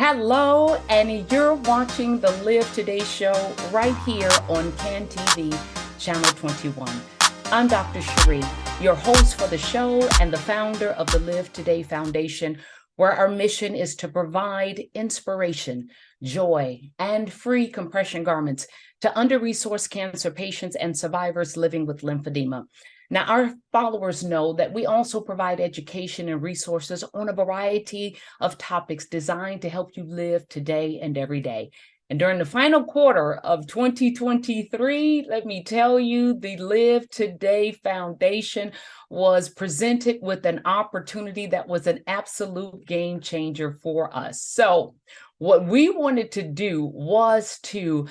Hello, and you're watching the Live Today show right here on CAN TV, Channel 21. I'm Dr. Cherie, your host for the show and the founder of the Live Today Foundation, where our mission is to provide inspiration, joy, and free compression garments to under-resourced cancer patients and survivors living with lymphedema. Now, our followers know that we also provide education and resources on a variety of topics designed to help you live today and every day. And during the final quarter of 2023, let me tell you, the Live Today Foundation was presented with an opportunity that was an absolute game changer for us. So what we wanted to do was to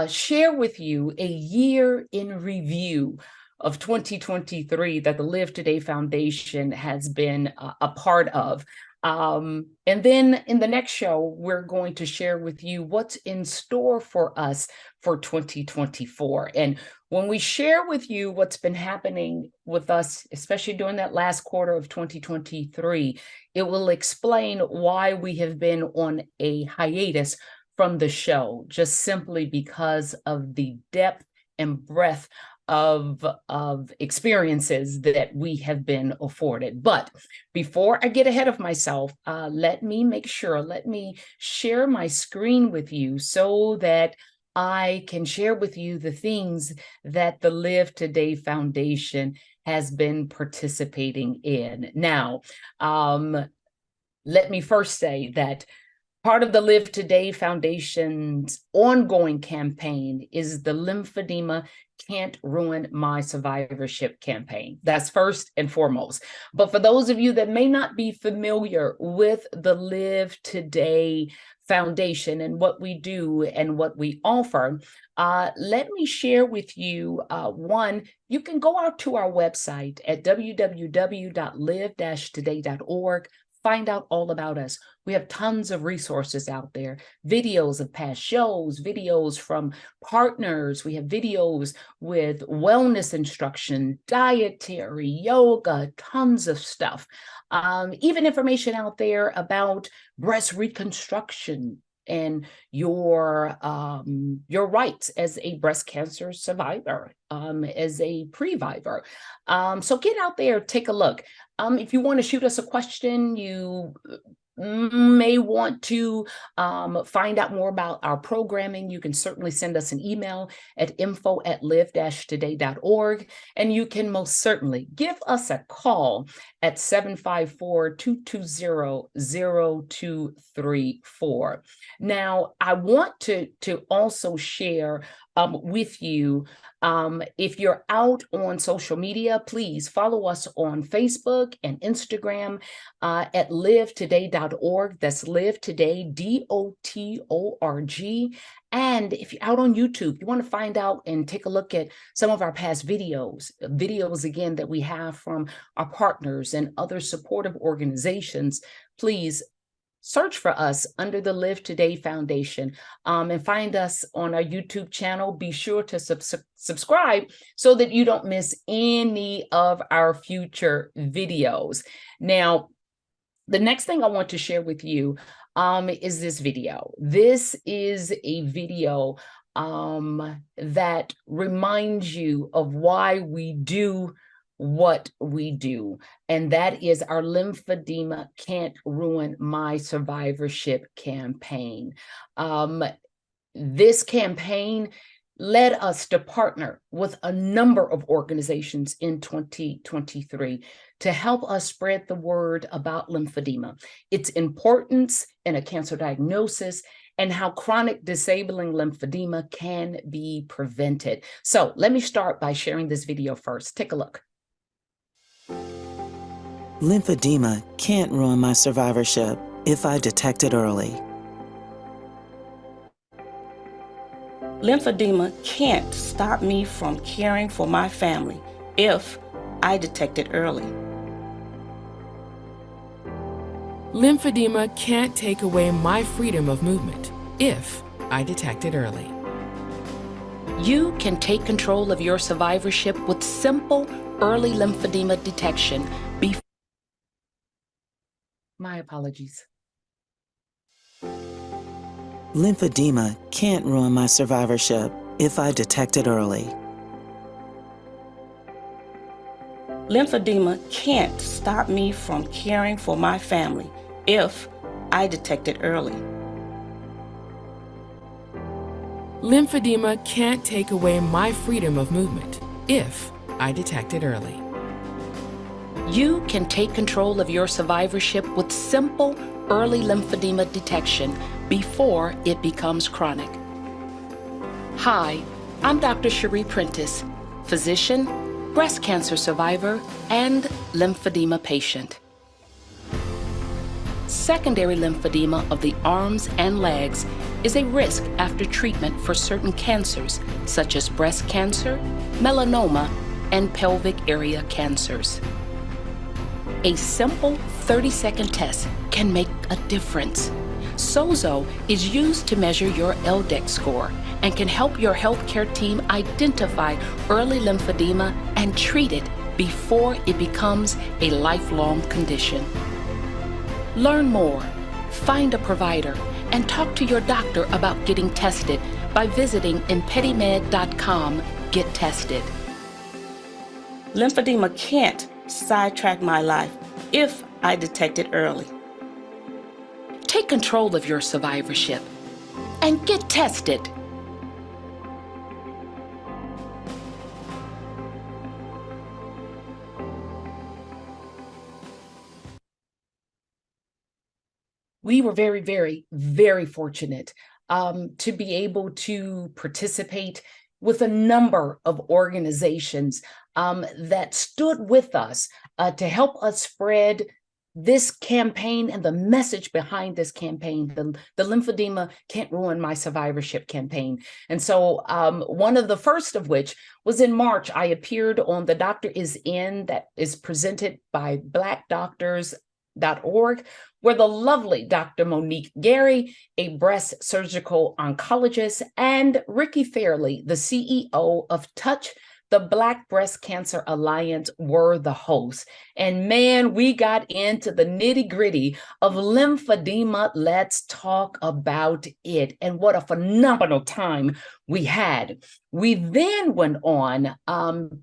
share with you a year in review of 2023 that the Live Today Foundation has been a part of. And then in the next show, we're going to share with you what's in store for us for 2024. And when we share with you what's been happening with us, especially during that last quarter of 2023, it will explain why we have been on a hiatus from the show, just simply because of the depth and breadth of experiences that we have been afforded. But before I get ahead of myself, let me share my screen with you so that I can share with you the things that the Live Today Foundation has been participating in. Now, let me first say that part of the Live Today Foundation's ongoing campaign is the Lymphedema Can't Ruin My Survivorship campaign. That's first and foremost. But for those of you that may not be familiar with the Live Today Foundation and what we do and what we offer, let me share with you, one, you can go out to our website at www.live-today.org. Find out all about us. We have tons of resources out there, videos of past shows, videos from partners. We have videos with wellness instruction, dietary, yoga, tons of stuff. Even information out there about breast reconstruction and your rights as a breast cancer survivor, as a previvor. So get out there, take a look. If you want to shoot us a question, you may want to find out more about our programming, you can certainly send us an email at info@live-today.org, and you can most certainly give us a call at 754-220-0234. Now, I want to also share with you, if you're out on social media, please follow us on Facebook and Instagram at livetoday.org. That's Live Today, DOTORG. And if you're out on YouTube, you want to find out and take a look at some of our past videos again that we have from our partners and other supportive organizations, please search for us under the Live Today Foundation and find us on our YouTube channel. Be sure to subscribe so that you don't miss any of our future videos. Now, the next thing I want to share with you is this video. This is a video that reminds you of why we do what we do, and that is our Lymphedema Can't Ruin My Survivorship campaign. This campaign led us to partner with a number of organizations in 2023 to help us spread the word about lymphedema, its importance in a cancer diagnosis, and how chronic disabling lymphedema can be prevented. So let me start by sharing this video first. Take a look. Lymphedema can't ruin my survivorship if I detect it early. Lymphedema can't stop me from caring for my family if I detect it early. Lymphedema can't take away my freedom of movement if I detect it early. You can take control of your survivorship with simple early lymphedema detection. My apologies. Lymphedema can't ruin my survivorship if I detect it early. Lymphedema can't stop me from caring for my family if I detect it early. Lymphedema can't take away my freedom of movement if I detect it early. You can take control of your survivorship with simple early lymphedema detection before it becomes chronic. Hi, I'm Dr. Cherie Prentice, physician, breast cancer survivor, and lymphedema patient. Secondary lymphedema of the arms and legs is a risk after treatment for certain cancers, such as breast cancer, melanoma, and pelvic area cancers. A simple 30-second test can make a difference. SOZO is used to measure your LDEX score and can help your healthcare team identify early lymphedema and treat it before it becomes a lifelong condition. Learn more, find a provider, and talk to your doctor about getting tested by visiting impedimed.com. Get tested. Lymphedema can't sidetrack my life if I detect it early. Take control of your survivorship and get tested. We were very, very, very fortunate to be able to participate with a number of organizations that stood with us to help us spread this campaign and the message behind this campaign, the Lymphedema Can't Ruin My Survivorship campaign. And so one of the first of which was in March. I appeared on The Doctor Is In, that is presented by blackdoctors.org, where the lovely Dr. Monique Gary, a breast surgical oncologist, and Ricky Fairley, the CEO of Touch, the Black Breast Cancer Alliance, were the hosts. And man, we got into the nitty-gritty of lymphedema. Let's talk about it. And what a phenomenal time we had. We then went on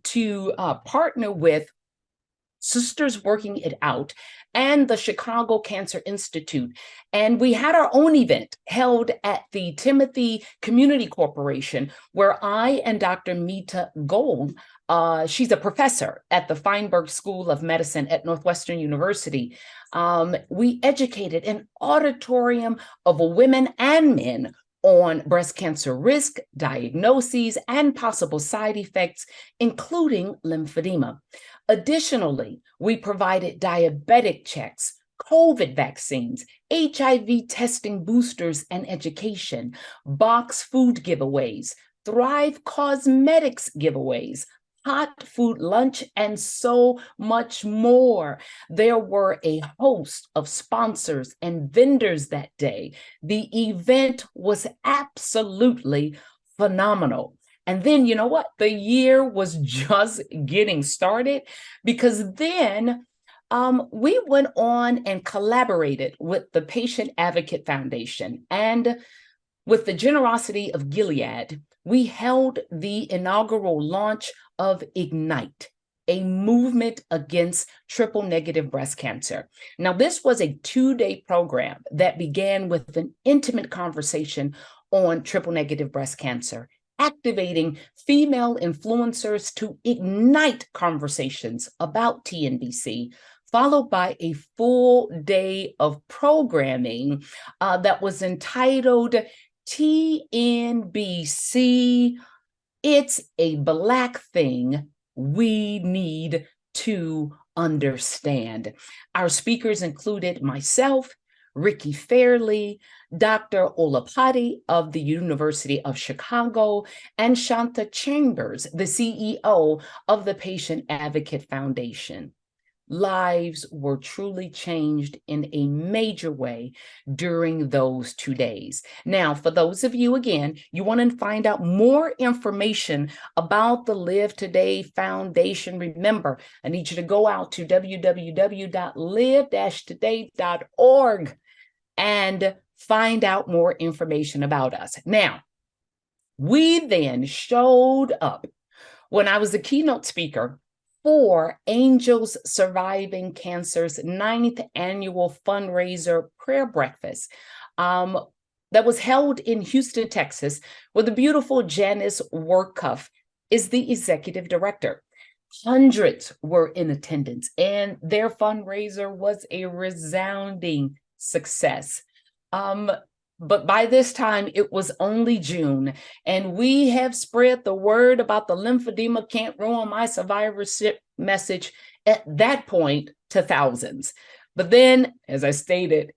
to partner with Sisters Working It Out and the Chicago Cancer Institute. And we had our own event held at the Timothy Community Corporation, where I and Dr. Mita Gold, she's a professor at the Feinberg School of Medicine at Northwestern University, we educated an auditorium of women and men on breast cancer risk, diagnoses, and possible side effects, including lymphedema. Additionally, we provided diabetic checks, COVID vaccines, HIV testing boosters and education, box food giveaways, Thrive Cosmetics giveaways, hot food lunch, and so much more. There were a host of sponsors and vendors that day. The event was absolutely phenomenal. And then, you know what? The year was just getting started, because then we went on and collaborated with the Patient Advocate Foundation, and with the generosity of Gilead, we held the inaugural launch of Ignite, a movement against triple-negative breast cancer. Now, this was a 2-day program that began with an intimate conversation on triple-negative breast cancer, activating female influencers to ignite conversations about TNBC, followed by a full day of programming that was entitled TNBC, It's a Black Thing We Need to Understand. Our speakers included myself, Ricky Fairley, Dr. Olapati of the University of Chicago, and Shanta Chambers, the CEO of the Patient Advocate Foundation. Lives were truly changed in a major way during those 2 days. Now, for those of you, again, you want to find out more information about the Live Today Foundation, remember, I need you to go out to www.live-today.org and find out more information about us. Now, we then showed up when I was the keynote speaker for Angels Surviving Cancer's 9th annual fundraiser prayer breakfast that was held in Houston, Texas, where the beautiful Janice Workuff is the executive director. Hundreds were in attendance, and their fundraiser was a resounding success. But by this time, it was only June, and we have spread the word about the lymphedema can't ruin my survivorship message at that point to thousands. But then, as I stated,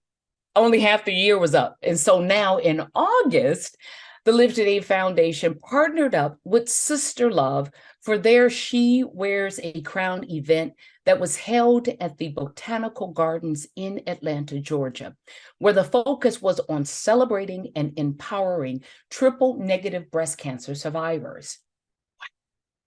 only half the year was up. And so now in August, the Live Today Foundation partnered up with Sister Love for their She Wears a Crown event that was held at the Botanical Gardens in Atlanta, Georgia, where the focus was on celebrating and empowering triple-negative breast cancer survivors.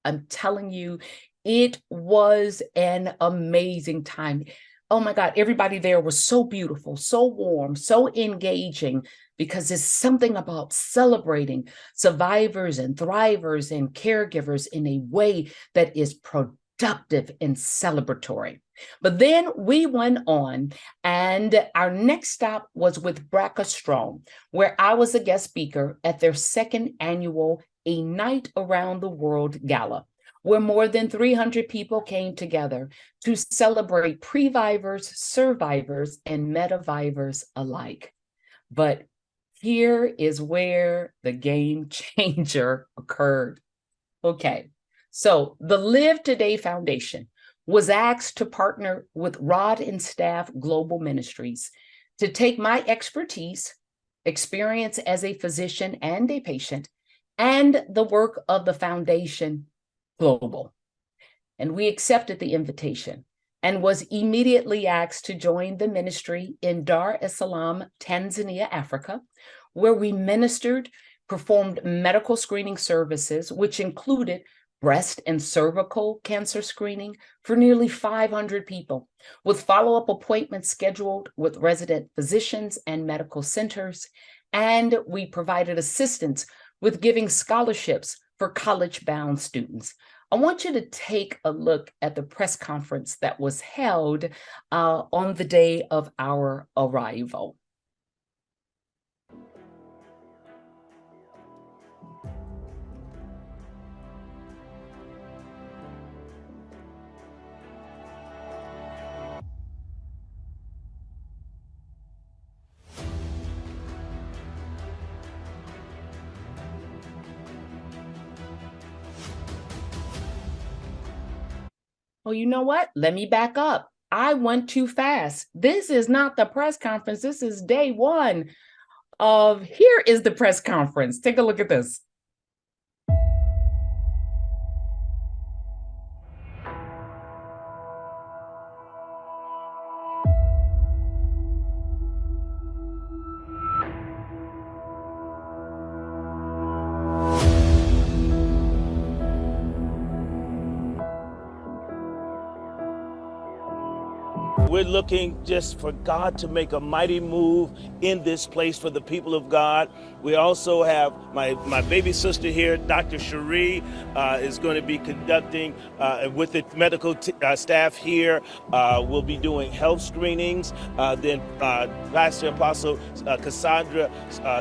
I'm telling you, it was an amazing time. Oh my God, everybody there was so beautiful, so warm, so engaging, because there's something about celebrating survivors and thrivers and caregivers in a way that is productive and celebratory. But then we went on, and our next stop was with BRCA Strong, where I was a guest speaker at their 2nd annual A Night Around the World Gala, where more than 300 people came together to celebrate previvors, survivors, and metavivors alike. But here is where the game changer occurred. Okay, so the Live Today Foundation was asked to partner with Rod and Staff Global Ministries to take my expertise, experience as a physician and a patient, and the work of the foundation global. And we accepted the invitation and was immediately asked to join the ministry in Dar es Salaam, Tanzania, Africa, where we ministered, performed medical screening services, which included breast and cervical cancer screening for nearly 500 people, with follow-up appointments scheduled with resident physicians and medical centers. And we provided assistance with giving scholarships for college-bound students. I want you to take a look at the press conference that was held on the day of our arrival. Oh, you know what? Let me back up. I went too fast. This is not the press conference. This is day one of, here is the press conference. Take a look at this. We're looking just for God to make a mighty move in this place for the people of God. We also have my baby sister here, Dr. Cherie, is going to be conducting with the medical staff here. We'll be doing health screenings. Then Pastor Apostle Cassandra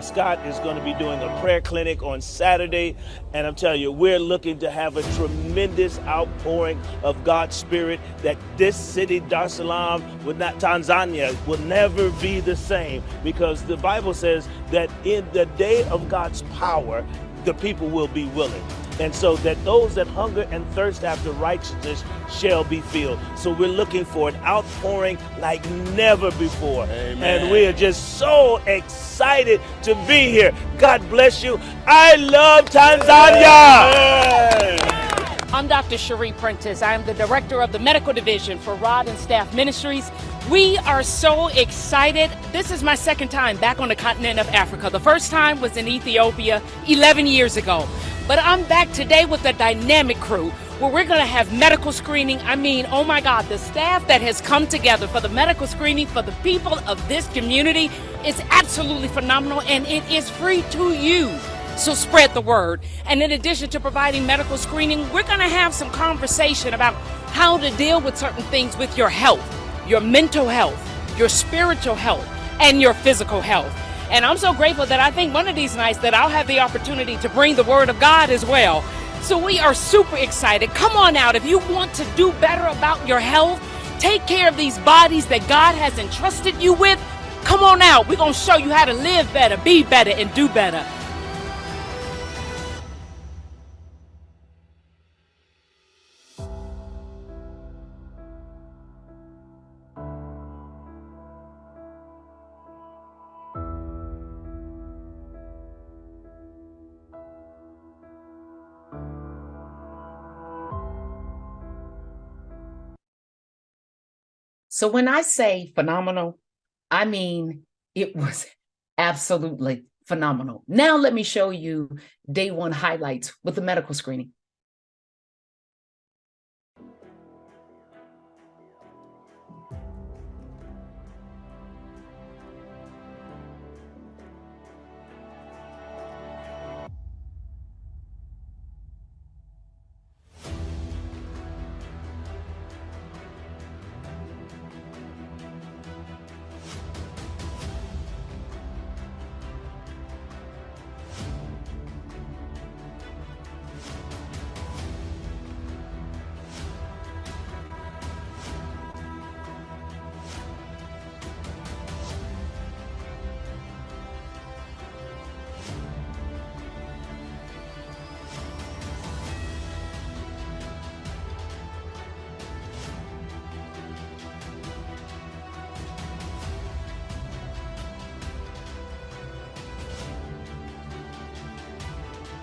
Scott is going to be doing a prayer clinic on Saturday. And I'm telling you, we're looking to have a tremendous outpouring of God's Spirit, that this city, Dar es Salaam, Tanzania, will never be the same, because the Bible says that in the day of God's power, the people will be willing. And so that those that hunger and thirst after righteousness shall be filled. So we're looking for an outpouring like never before. Amen. And we are just so excited to be here. God bless you. I love Tanzania. Amen. I'm Dr. Cherie Prentice. I am the director of the medical division for Rod and Staff Ministries. We are so excited. This is my second time back on the continent of Africa. The first time was in Ethiopia 11 years ago. But I'm back today with a dynamic crew. where we're going to have medical screening. I mean, oh my God, the staff that has come together for the medical screening for the people of this community is absolutely phenomenal, and it is free to you. So spread the word. And in addition to providing medical screening, we're going to have some conversation about how to deal with certain things with your health, your mental health, your spiritual health, and your physical health. And I'm so grateful that I think one of these nights that I'll have the opportunity to bring the word of God as well. So we are super excited. Come on out. If you want to do better about your health, take care of these bodies that God has entrusted you with, come on out. We're going to show you how to live better, be better, and do better. So when I say phenomenal, I mean it was absolutely phenomenal. Now let me show you day one highlights with the medical screening.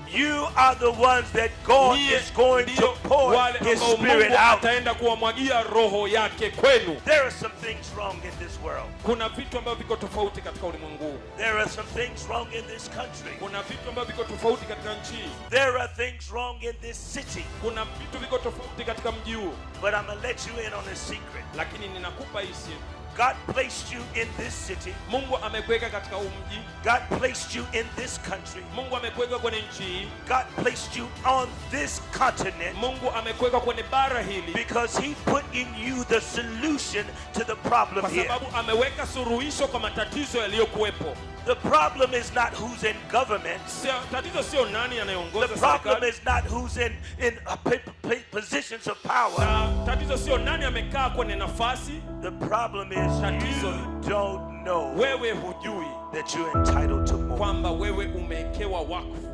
You are the ones that God is going to pour His Spirit out. Ataenda kuwamwagia roho yake kwenu. There are some things wrong in this world. Kuna vitu ambavyo viko tofauti katika ulimwengu. There are some things wrong in this country. Kuna vitu ambavyo viko tofauti katika nchi. There are things wrong in this city. Kuna vitu viko tofauti katika mji huu. But I'm going to let you in on a secret. Lakini ninakupa hii siri. God placed you in this city. Mungu amekuweka katika huu mji. God placed you in this country. Mungu amekuweka kwenye nchi hii. God placed you on this continent. Mungu amekuweka kwenye bara hili. Because He put in you the solution to the problem here. Kwa sababu ameweka suluhisho kwa matatizo yaliyokuwepo. The problem is not who's in government. Tatizo sio nani anayeongoza serikali. The problem is not who's in positions of power. Tatizo sio nani amekaa kwenye nafasi. The problem is you don't know wewe hujui that you're entitled to more. Kwamba wewe umewekewa wakfu.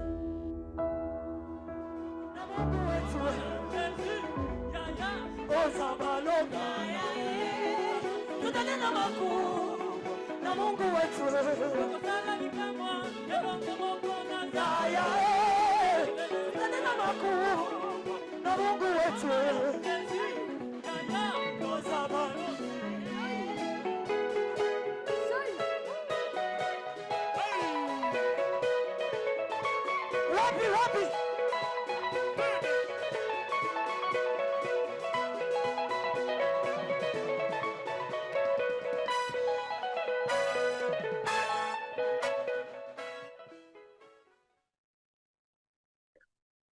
Na Mungu wetu na Mungu wetu wapi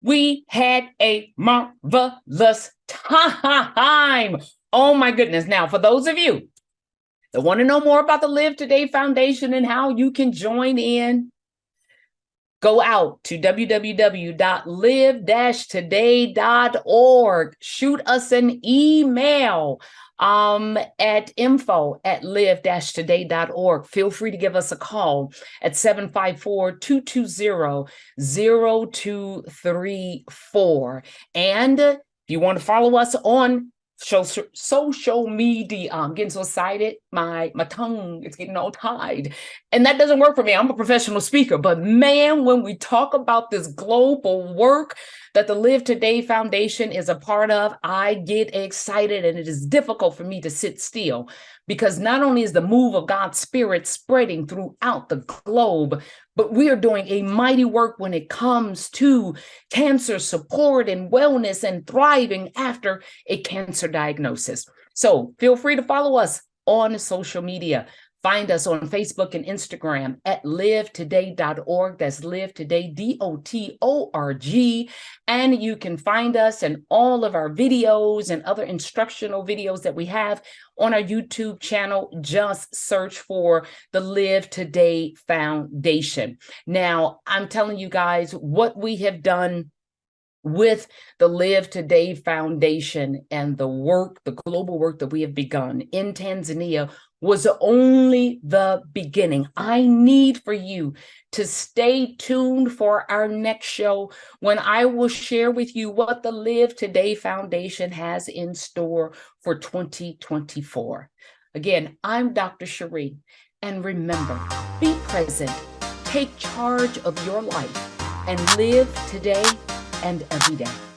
We had a marvelous time. Oh my goodness. Now, for those of you that want to know more about the Live Today Foundation and how you can join in, go out to www.live-today.org. Shoot us an email at info@live-today.org. Feel free to give us a call at 754-220-0234. And if you want to follow us on social media, I'm getting so excited. My tongue is getting all tied. And that doesn't work for me. I'm a professional speaker. But man, when we talk about this global work that the Live Today Foundation is a part of, I get excited, and it is difficult for me to sit still, because not only is the move of God's Spirit spreading throughout the globe, but we are doing a mighty work when it comes to cancer support and wellness and thriving after a cancer diagnosis. So feel free to follow us on social media. Find us on Facebook and Instagram at livetoday.org. That's livetoday.org. And you can find us and all of our videos and other instructional videos that we have on our YouTube channel. Just search for the Live Today Foundation. Now, I'm telling you guys what we have done with the Live Today Foundation and the work, the global work that we have begun in Tanzania was only the beginning. I need for you to stay tuned for our next show when I will share with you what the Live Today Foundation has in store for 2024. Again, I'm Dr. Cherie, and remember, be present, take charge of your life, and live today and every day.